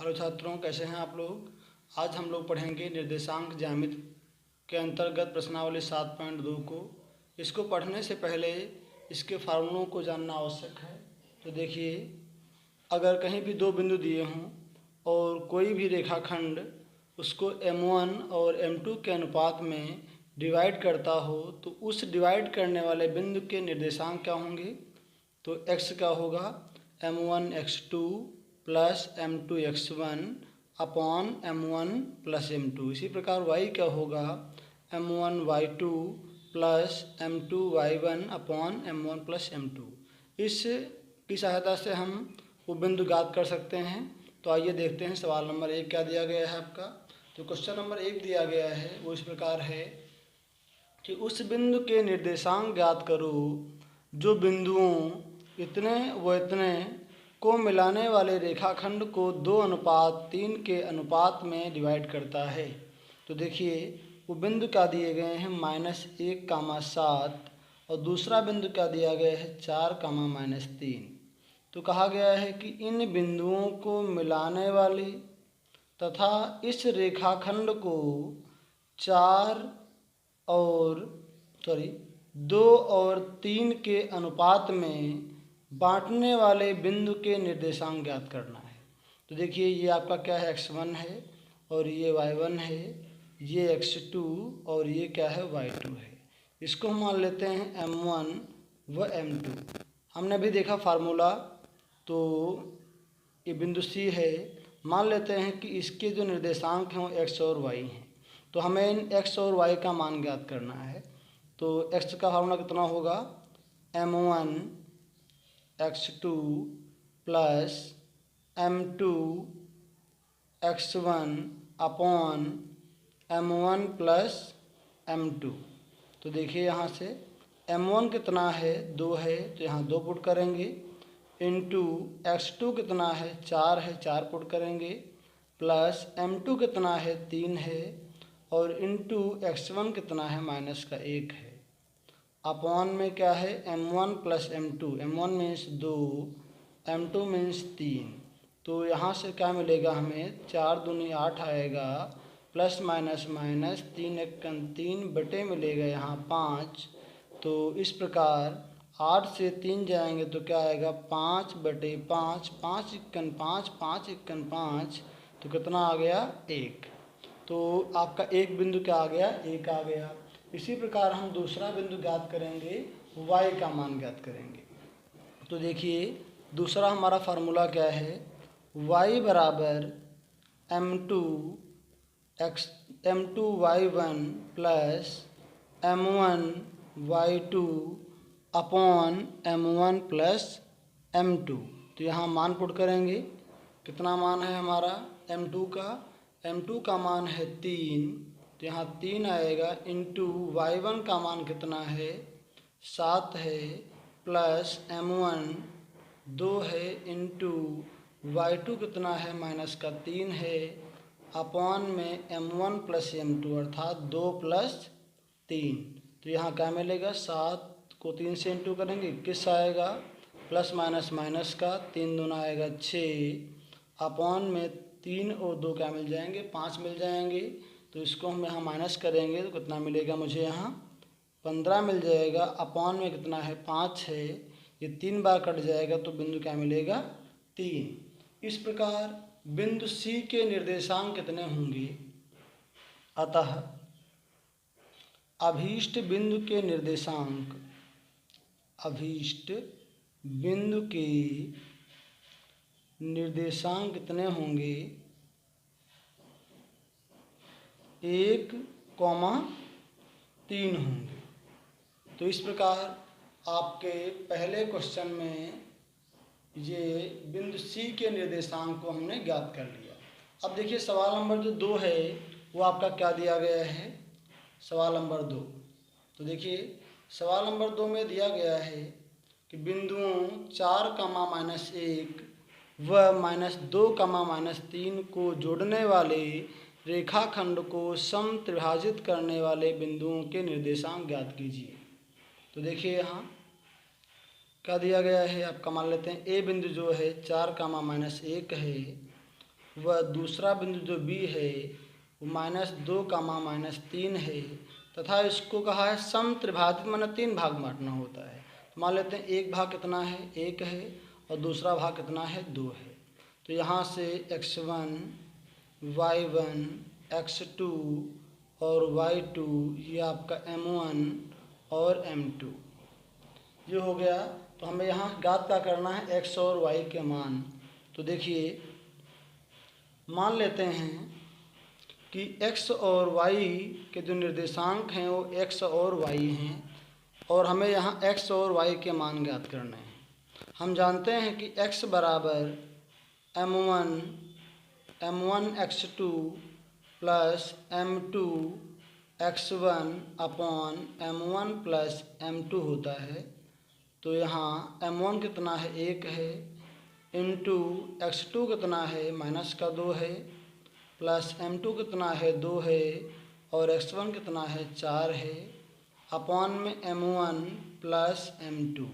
Hello छात्रों, कैसे हैं आप लोग। आज हम लोग पढ़ेंगे निर्देशांक ज्यामिति के अंतर्गत प्रश्नावली 7.2 को। इसको पढ़ने से पहले इसके फार्मूलों को जानना आवश्यक है। तो देखिए, अगर कहीं भी दो बिंदु दिए हों और कोई भी रेखाखंड उसको m1 और m2 के अनुपात में डिवाइड करता हो, तो उस डिवाइड करने वाले बिंदु के निर्देशांक क्या होंगे। तो x का होगा m1 x2 plus m2 x1 upon m1 plus m2। इसी प्रकार y का होगा m1 y2 plus m2 y1 upon m1 plus m2। इस की सहायता से हम वो बिंदु ज्ञात कर सकते हैं। तो आइए देखते हैं सवाल नंबर 1 क्या दिया गया है आपका। तो क्वेश्चन नंबर 1 दिया गया है वो इस प्रकार है कि उस बिंदु के निर्देशांक ज्ञात करो जो बिंदुओं इतने व इतने को मिलाने वाले रेखाखंड को 2:3 के अनुपात में डिवाइड करता है। तो देखिए, वो बिंदु क्या दिए गए हैं -1, 7 और दूसरा बिंदु क्या दिया गया है 4, -3। तो कहा गया है कि इन बिंदुओं को मिलाने वाली तथा इस रेखाखंड को 2 और 3 के अनुपात में बांटने वाले बिंदु के निर्देशांक ज्ञात करना है। तो देखिए, ये आपका क्या है x1 है और ये y1 है, ये x2 और ये क्या है y2 है। इसको हम मान लेते हैं m1 व m2। हमने भी देखा फार्मूला, तो ये बिंदु C है। मान लेते हैं कि इसके जो निर्देशांक हैं वो x और y हैं। तो हमें इन x और y का मान ज्ञात करना है। तो x का फार्मूला कितना होगा m1 x2 plus m2 x1 upon m1 plus m2। तो देखिए, यहाँ से m1 कितना है 2 है, तो यहाँ 2 पुट करेंगे, इंटू x2 कितना है 4 है, 4 पुट करेंगे, प्लस m2 कितना है 3 है और इंटू x1 कितना है -1 है, अपॉन में क्या है m1 plus m2। m1 means 2, m2 means 3। तो यहाँ से क्या मिलेगा हमें 4 दूनी 8 आएगा, प्लस माइनस माइनस 3 एकम 3 बटे मिलेगा यहाँ 5। तो इस प्रकार 8 से 3 जाएंगे तो क्या आएगा 5/5, 5 एकम 5, 5 एकम 5, तो कितना आ गया 1। तो आपका एक बिंदु क्या आ गया 1 आ गया। इसी प्रकार हम दूसरा बिंदु ज्ञात करेंगे, y का मान ज्ञात करेंगे। तो देखिए, दूसरा हमारा फार्मूला क्या है, y बराबर m2 y1 plus m1 y2 upon m1 plus m2। तो यहाँ मान पुट करेंगे, कितना मान है हमारा m2 का मान है 3, तो यहाँ 3 आएगा, इंटू y1 का मान कितना है 7 है, प्लस m1 2 है, इंटू y2 कितना है -3 है, अपॉन में m1 प्लस m2 अर्थात 2 प्लस 3। तो यहाँ क्या मिलेगा 7 को 3 से इंटू करेंगे 21 आएगा, प्लस माइनस माइनस का 3 दूना आएगा 6, अपॉन में 3 और 2 क्या मिल जाएंगे 5 मिल जाएंगे। तो इसको हम यहाँ माइनस करेंगे तो कितना मिलेगा मुझे यहाँ 15 मिल जाएगा, अपॉन में कितना है 5 है, ये 3 बार कट जाएगा तो बिंदु क्या मिलेगा 3। इस प्रकार बिंदु C के निर्देशांक कितने होंगे। अतः अभीष्ट बिंदु के निर्देशांक, अभीष्ट बिंदु के निर्देशांक कितने होंगे 1, 3 होंगे। तो इस प्रकार आपके पहले क्वेश्चन में ये बिंदु C के निर्देशांक को हमने ज्ञात कर लिया। अब देखिए, सवाल नंबर जो 2 है वो आपका क्या दिया गया है, सवाल नंबर 2। तो देखिए, सवाल नंबर 2 में दिया गया है कि बिंदुओं 4, -1 व -2, -3 को जोड़ने वाले रेखाखंड को समत्रिभाजित करने वाले बिंदुओं के निर्देशांक ज्ञात कीजिए। तो देखिए, यहाँ क्या दिया गया है आपका, मान लेते हैं ए बिंदु जो है 4, -1 है वह दूसरा बिंदु जो बी है वो -2, -3 है, तथा इसको कहा है सम त्रिभाजित, माना 3 भाग बांटना होता है। तो मान लेते हैं एक भाग कितना है, 1 है, और दूसरा भाग कितना है, 2 है। तो यहाँ से x1, y1, x2 और y2, ये आपका m1 और m2 ये हो गया। तो हमें यहाँ ज्ञात क्या करना है, x और y के मान। तो देखिए, मान लेते हैं कि x और y के जो निर्देशांक हैं वो x और y हैं, और हमें यहाँ x और y के मान ज्ञात करने हैं। हम जानते हैं कि x बराबर m1 x2 plus m2 x1 upon m1 plus m2 होता है। तो यहाँ m1 कितना है, 1 है, इंटू x2 कितना है, -2 है, प्लस m2 कितना है, 2 है, और x1 कितना है, 4 है, अपॉन में m1 प्लस m2।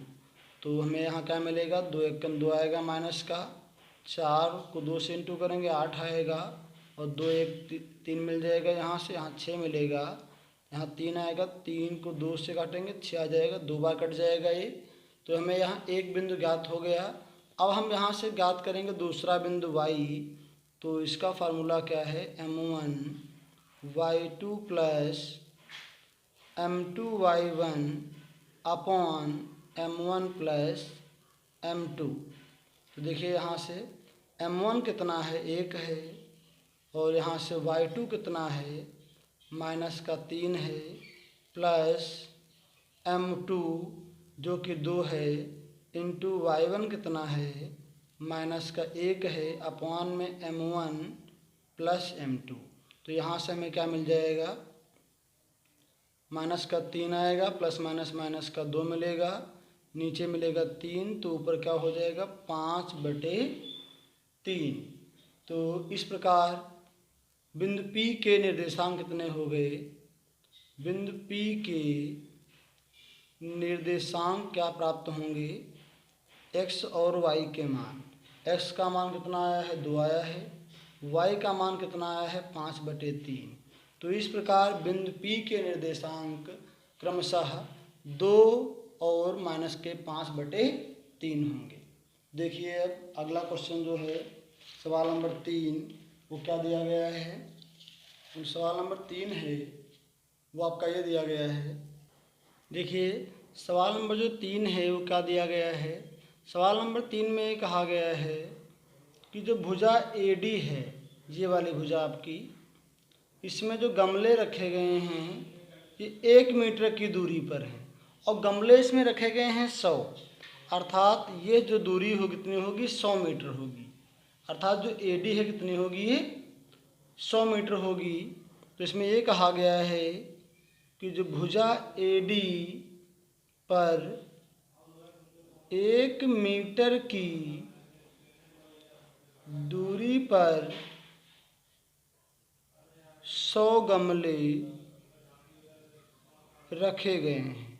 तो हमें यहाँ क्या मिलेगा, 2 1 2 आएगा माइनस का, 4 को 2 से इंटू करेंगे 8 आएगा, और 2 1 3 मिल जाएगा, यहाँ से यहाँ 6 मिलेगा, यहाँ 3 आएगा, 3 को 2 से काटेंगे 6 आ जाएगा, 2 बार कट जाएगा ये। तो हमें यहाँ एक बिंदु ज्ञात हो गया। अब हम यहाँ से ज्ञात करेंगे दूसरा बिंदु y। तो इसका फार्मूला क्या है, m1 y2 plus m2 y1 upon m1 plus m2। तो देखिए यहाँ से m1 कितना है, 1 है, और यहाँ से y2 कितना है, -3 है, प्लस m2 जो कि 2 है, इंटू y1 कितना है, -1 है, अपॉन में m1 प्लस m2। तो यहाँ से हमें क्या मिल जाएगा, -3 आएगा, प्लस माइनस का 2 मिलेगा, नीचे मिलेगा 3, तो ऊपर क्या हो जाएगा, 5/3। तो इस प्रकार बिंदु P के निर्देशांक कितने हो गए, बिंदु P के निर्देशांक क्या प्राप्त होंगे, x और y के मान। x का मान कितना आया है, 2 आया है, y का मान कितना आया है, 5/3। तो इस प्रकार बिंदु P के निर्देशांक क्रमशः 2 और -5/3 होंगे। देखिए अब अगला क्वेश्चन जो है सवाल नंबर 3, वो क्या दिया गया है। तो सवाल नंबर 3 है वो आपका ये दिया गया है। देखिए सवाल नंबर जो 3 है वो क्या दिया गया है। सवाल नंबर 3 में कहा गया है कि जो भुजा AD है, ये वाली भुजा आपकी, इसमें जो गमले रखे गए हैं ये 1 मीटर की दूरी पर हैं, और गमले इसमें रखे गए हैं 100, अर्थात ये जो दूरी होगी कितनी होगी, 100 मीटर होगी। अर्थात जो AD है कितनी होगी, ये 100 मीटर होगी। तो इसमें ये कहा गया है कि जो भुजा AD पर 1 मीटर की दूरी पर 100 गमले रखे गए हैं,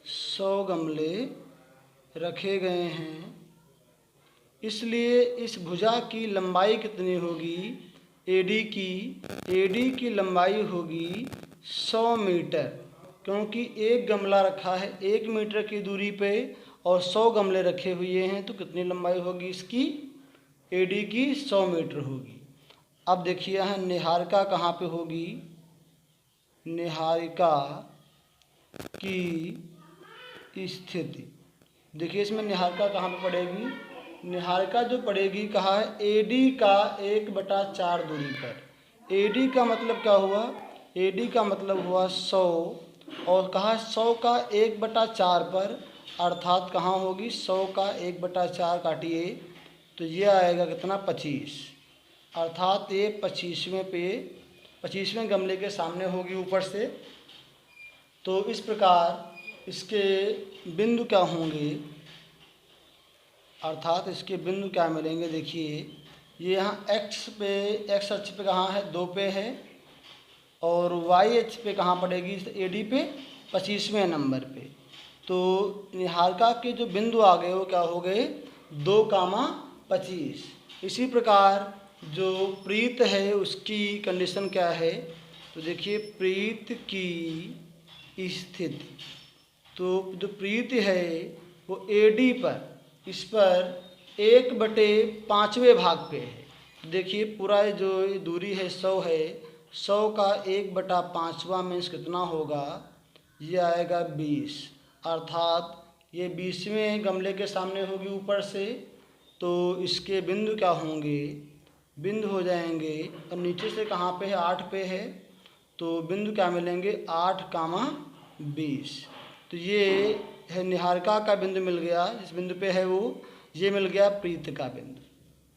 100 गमले रखे गए हैं। इसलिए इस भुजा की लंबाई कितनी होगी, AD की लंबाई होगी 100 मीटर, क्योंकि एक गमला रखा है 1 मीटर की दूरी पे और 100 गमले रखे हुए हैं, तो कितनी लंबाई होगी इसकी, AD की 100 मीटर होगी। अब देखिए यहाँ निहारिका कहाँ पे होगी, निहारिका की स्थिति। देखिए इसमें निहारिका कहाँ पे पड़ेगी, निहारिका जो पड़ेगी कहा है AD का 1/4 दूरी पर। AD का मतलब क्या हुआ, AD का मतलब हुआ 100, और कहा 100 का 1/4 पर, अर्थात कहाँ होगी, 100 का 1/4 काटिए तो ये आएगा कितना, 25, अर्थात ये 25वें गमले के सामने होगी ऊपर से। तो इस प्रकार इसके बिंदु क्या होंगे, अर्थात इसके बिंदु क्या मिलेंगे। देखिए ये यहाँ x अक्ष पे कहाँ है, 2 पे है, और y अक्ष पे कहाँ पड़ेगी, AD पे 25वें नंबर पे। तो निहारिका के जो बिंदु आ गए वो क्या हो गए, 2, 25। इसी प्रकार जो प्रीत है उसकी कंडीशन क्या है, तो देखिए प्रीत की स्थिति, तो जो प्रीत है वो AD पर, इस पर 1/5वें भाग पे है। तो देखिए पूरा जो दूरी है 100 है, 100 का 1/5वां मीन्स कितना होगा, ये आएगा 20, अर्थात ये 20वें गमले के सामने होगी ऊपर से, तो इसके बिंदु क्या होंगे, बिंदु हो जाएंगे, और नीचे से कहाँ पे है, 8 पे है, तो बिंदु क्या मिलेंगे, 8, 20। तो ये है निहारिका का बिंदु मिल गया, जिस बिंदु पे है वो, ये मिल गया प्रीत का बिंदु,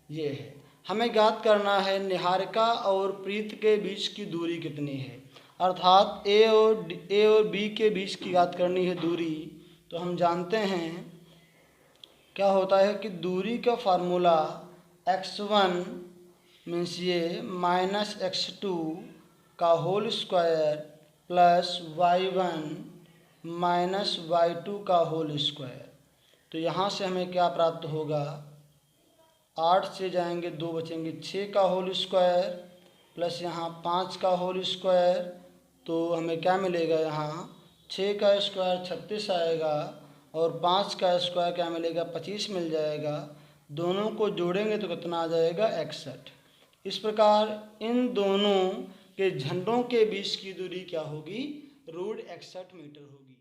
ये है। हमें ज्ञात करना है निहारिका और प्रीत के बीच की दूरी कितनी है, अर्थात ए और बी के बीच की ज्ञात करनी है दूरी। तो हम जानते हैं क्या होता है कि दूरी का फार्मूला x1 मीन्स ये -x2 का whole square plus y1 -y2 का होल स्क्वायर। तो यहाँ से हमें क्या प्राप्त होगा, 8 से जाएंगे 2 बचेंगे, 6 का होल स्क्वायर प्लस यहाँ 5 का होल स्क्वायर, तो हमें क्या मिलेगा, यहाँ 6 का स्क्वायर 36 आएगा और 5 का स्क्वायर क्या मिलेगा, 25 मिल जाएगा। दोनों को जोड़ेंगे तो कितना आ जाएगा, 61। इस प्रकार इन दोनों के झंडों के बीच की दूरी क्या होगी, √61 मीटर होगी।